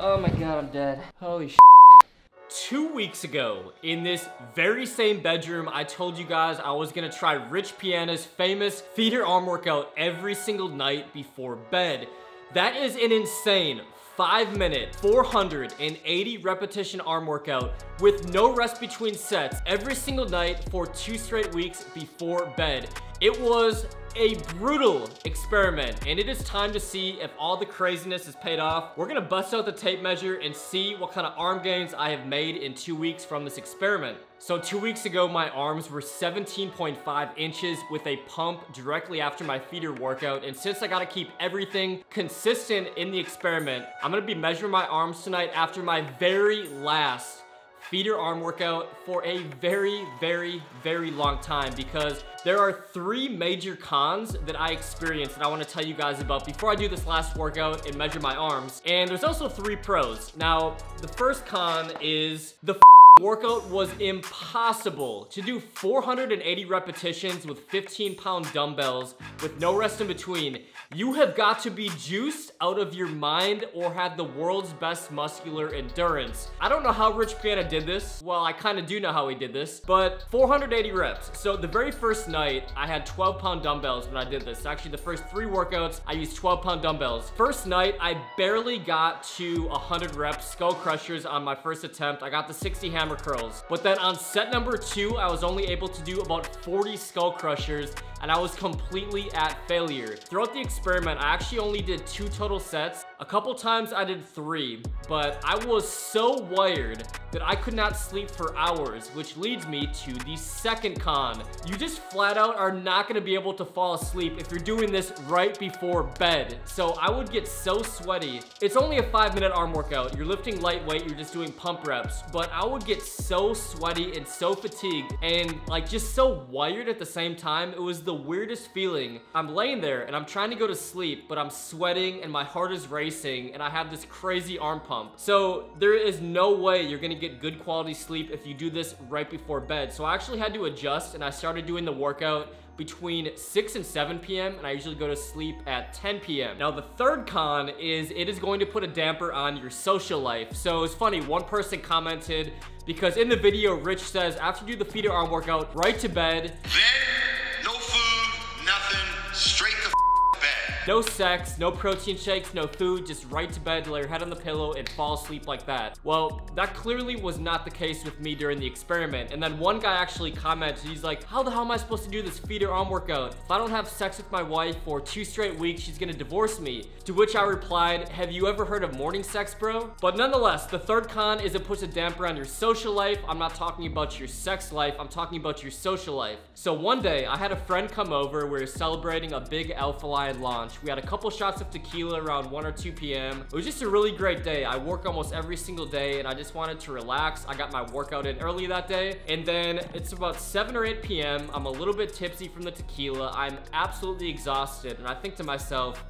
Oh my god, I'm dead. Holy sh**. 2 weeks ago, in this very same bedroom, I told you guys I was gonna try Rich Piana's famous feet or arm workout every single night before bed. That is an insane 5-minute, 480 repetition arm workout with no rest between sets every single night for 2 straight weeks before bed. It was a brutal experiment, and it is time to see if all the craziness has paid off. We're gonna bust out the tape measure and see what kind of arm gains I have made in 2 weeks from this experiment. So 2 weeks ago, my arms were 17.5 inches with a pump directly after my feeder workout. And since I gotta keep everything consistent in the experiment, I'm gonna be measuring my arms tonight after my very last feeder arm workout for a very, very long time, because there are 3 major cons that I experienced that I want to tell you guys about before I do this last workout and measure my arms. And there's also 3 pros. Now, the first con is the workout was impossible. To do 480 repetitions with 15-pound dumbbells with no rest in between, you have got to be juiced out of your mind or have the world's best muscular endurance. I don't know how Rich Piana did this. Well, I kind of do know how he did this, but 480 reps. So the very first night, I had 12-pound dumbbells when I did this. Actually, the first 3 workouts, I used 12-pound dumbbells. First night, I barely got to 100 reps, skull crushers on my first attempt. I got the 60 hammer curls. But then on set number 2, I was only able to do about 40 skull crushers, and I was completely at failure. Throughout the experiment, I actually only did 2 total sets. A couple times I did 3, but I was so wired that I could not sleep for hours, which leads me to the second con. You just flat out are not gonna be able to fall asleep if you're doing this right before bed. So I would get so sweaty. It's only a 5-minute arm workout. You're lifting lightweight, you're just doing pump reps, but I would get so sweaty and so fatigued and like just so wired at the same time. It was the weirdest feeling. I'm laying there and I'm trying to go to sleep, but I'm sweating and my heart is racing and I have this crazy arm pump. So there is no way you're gonna get good quality sleep if you do this right before bed. So I actually had to adjust, and I started doing the workout between 6 and 7 p.m. and I usually go to sleep at 10 p.m. Now the third con is it is going to put a damper on your social life. So it's funny, one person commented, because in the video Rich says after you do the feeder arm workout, right to bed. Then no food, nothing, straight to bed. No sex, no protein shakes, no food, just right to bed, lay your head on the pillow and fall asleep like that. Well, that clearly was not the case with me during the experiment. And then one guy actually commented, he's like, how the hell am I supposed to do this feeder arm workout? If I don't have sex with my wife for 2 straight weeks, she's gonna divorce me. To which I replied, have you ever heard of morning sex, bro? But nonetheless, the third con is it puts a damper on your social life. I'm not talking about your sex life, I'm talking about your social life. So one day, I had a friend come over, we were celebrating a big Alpha Lion launch. We had a couple shots of tequila around 1 or 2 p.m. It was just a really great day. I work almost every single day and I just wanted to relax. I got my workout in early that day. And then it's about 7 or 8 p.m. I'm a little bit tipsy from the tequila. I'm absolutely exhausted. And I think to myself,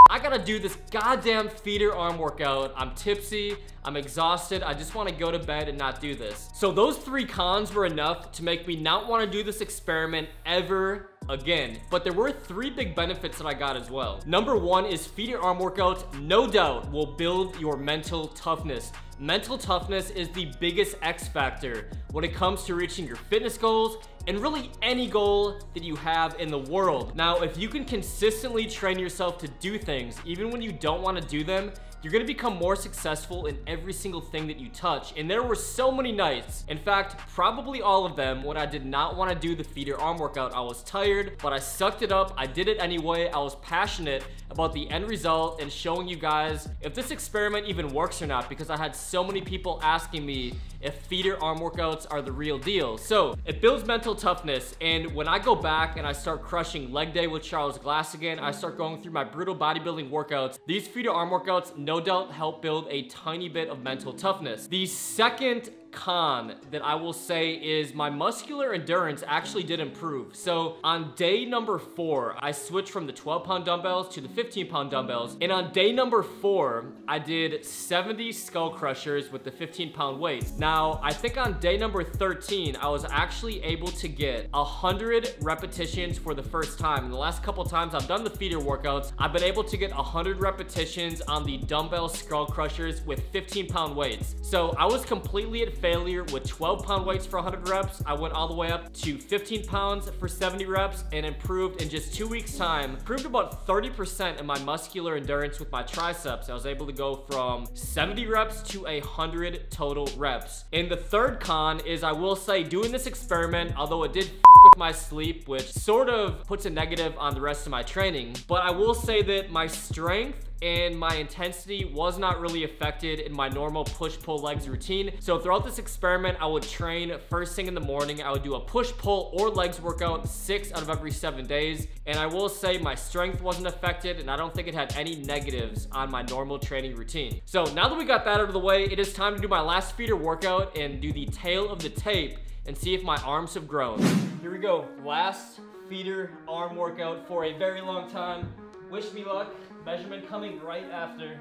I gotta do this goddamn feeder arm workout. I'm tipsy, I'm exhausted, I just wanna go to bed and not do this. So those 3 cons were enough to make me not wanna do this experiment ever again. But there were 3 big benefits that I got as well. Number 1 is feeder arm workouts, no doubt, will build your mental toughness. Mental toughness is the biggest X factor when it comes to reaching your fitness goals and really any goal that you have in the world. Now, if you can consistently train yourself to do things, even when you don't want to do them, you're gonna become more successful in every single thing that you touch. And there were so many nights, in fact, probably all of them, when I did not want to do the feeder arm workout. I was tired, but I sucked it up. I did it anyway. I was passionate about the end result and showing you guys if this experiment even works or not, because I had so many people asking me if feeder arm workouts are the real deal. So it builds mental toughness, and when I go back and I start crushing leg day with Charles Glass again, I start going through my brutal bodybuilding workouts, these feeder arm workouts no doubt help build a tiny bit of mental toughness. The second con that I will say is my muscular endurance actually did improve. So on day number 4, I switched from the 12-pound dumbbells to the 15-pound dumbbells. And on day number 4, I did 70 skull crushers with the 15-pound weights. Now, I think on day number 13, I was actually able to get 100 repetitions for the first time. And the last couple times I've done the feeder workouts, I've been able to get 100 repetitions on the dumbbell skull crushers with 15-pound weights. So I was completely at failure with 12-pound weights for 100 reps. I went all the way up to 15 pounds for 70 reps and improved in just 2 weeks time. Improved about 30% in my muscular endurance with my triceps. I was able to go from 70 reps to 100 total reps. And the third con is, I will say, doing this experiment, although it did with my sleep, which sort of puts a negative on the rest of my training, but I will say that my strength and my intensity was not really affected in my normal push-pull legs routine. So throughout this experiment, I would train first thing in the morning. I would do a push-pull or legs workout 6 out of every 7 days. And I will say my strength wasn't affected, and I don't think it had any negatives on my normal training routine. So now that we got that out of the way, it is time to do my last feeder workout and do the tail of the tape and see if my arms have grown. Here we go, last feeder arm workout for a very long time. Wish me luck. Measurement coming right after.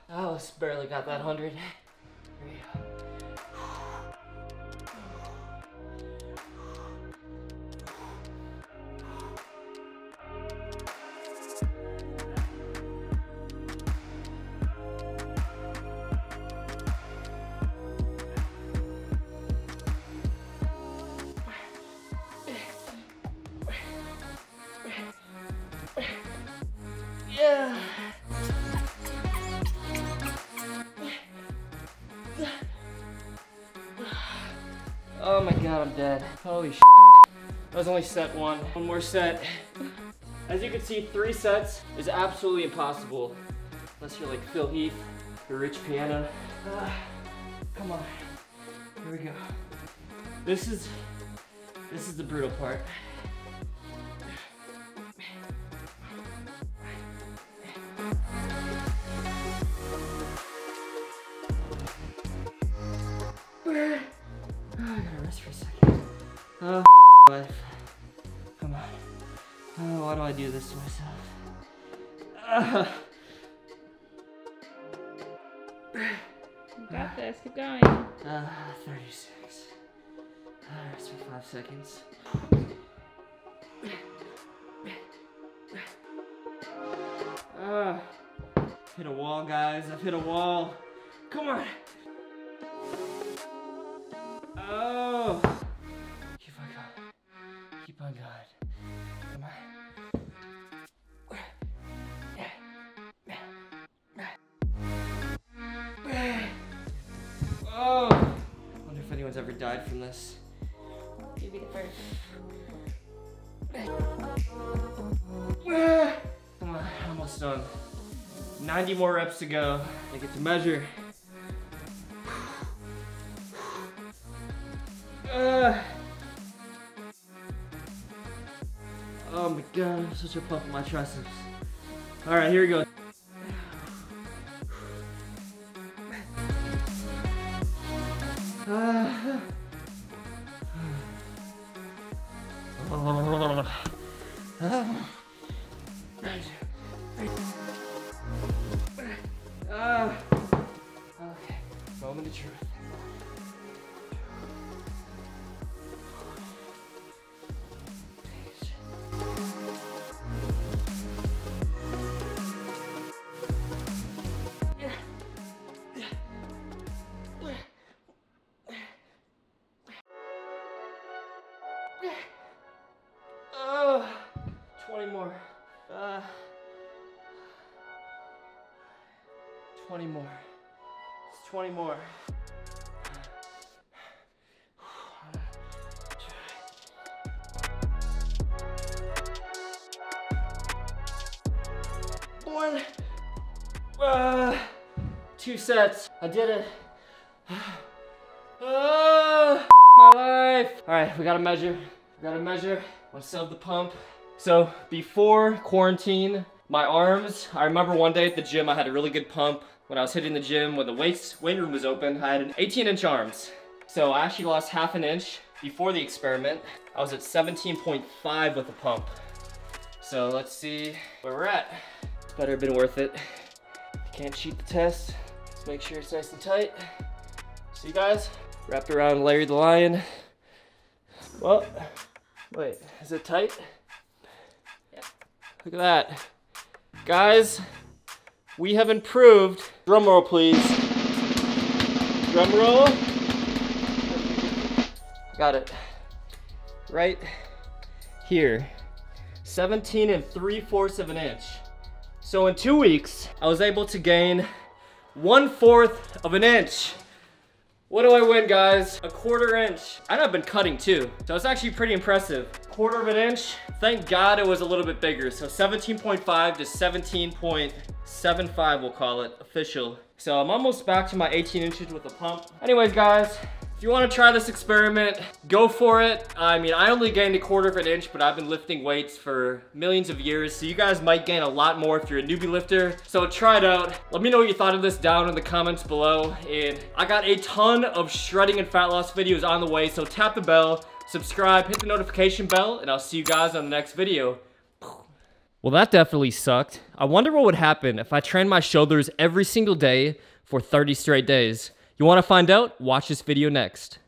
I almost barely got that 100. Here we go. Yeah. Oh my god, I'm dead. Holy shit. That was only set 1. One more set. As you can see, 3 sets is absolutely impossible. Unless you're like Phil Heath or Rich Piana. Come on. Here we go. This is the brutal part. I gotta rest for a second. Oh, life. Come on. Oh, why do I do this to myself? You got this, keep going. 36. Rest for 5 seconds. Hit a wall, guys. I've hit a wall. Come on. Oh. Keep on going. Keep on going. Come on. Oh. I wonder if anyone's ever died from this. You'd be the first. Come on, almost done. 90 more reps to go. I get to measure. Oh my god, I'm such a pump in my triceps. Alright, here we go. Okay, moment of truth. Oh, 20 more. 20 more. It's 20 more. One. 2 sets. I did it. My life. All right, we gotta measure. We gotta measure. Let's sub the pump. So before quarantine, my arms, I remember one day at the gym, I had a really good pump. When I was hitting the gym, when the weight room was open, I had an 18-inch arms. So I actually lost half an inch before the experiment. I was at 17.5 with the pump. So let's see where we're at. Better have been worth it. Can't cheat the test. Let's make sure it's nice and tight. See you guys? Wrapped around Larry the Lion. Well, wait, is it tight? Yeah. Look at that. Guys, we have improved. Drum roll, please. Drum roll. Got it. Right here. 17 3/4 of an inch. So in 2 weeks, I was able to gain 1/4 of an inch. What do I win, guys? A 1/4 inch. I know I've been cutting too, so it's actually pretty impressive. 1/4 of an inch. Thank God it was a little bit bigger. So 17.5 to 17.75, we'll call it, official. So I'm almost back to my 18 inches with the pump. Anyways, guys, if you want to try this experiment, go for it. I mean, I only gained a 1/4 of an inch, but I've been lifting weights for millions of years, so you guys might gain a lot more if you're a newbie lifter. So try it out. Let me know what you thought of this down in the comments below. And I got a ton of shredding and fat loss videos on the way, so tap the bell, subscribe, hit the notification bell, and I'll see you guys on the next video. Well, that definitely sucked. I wonder what would happen if I trained my shoulders every single day for 30 straight days. You want to find out? Watch this video next.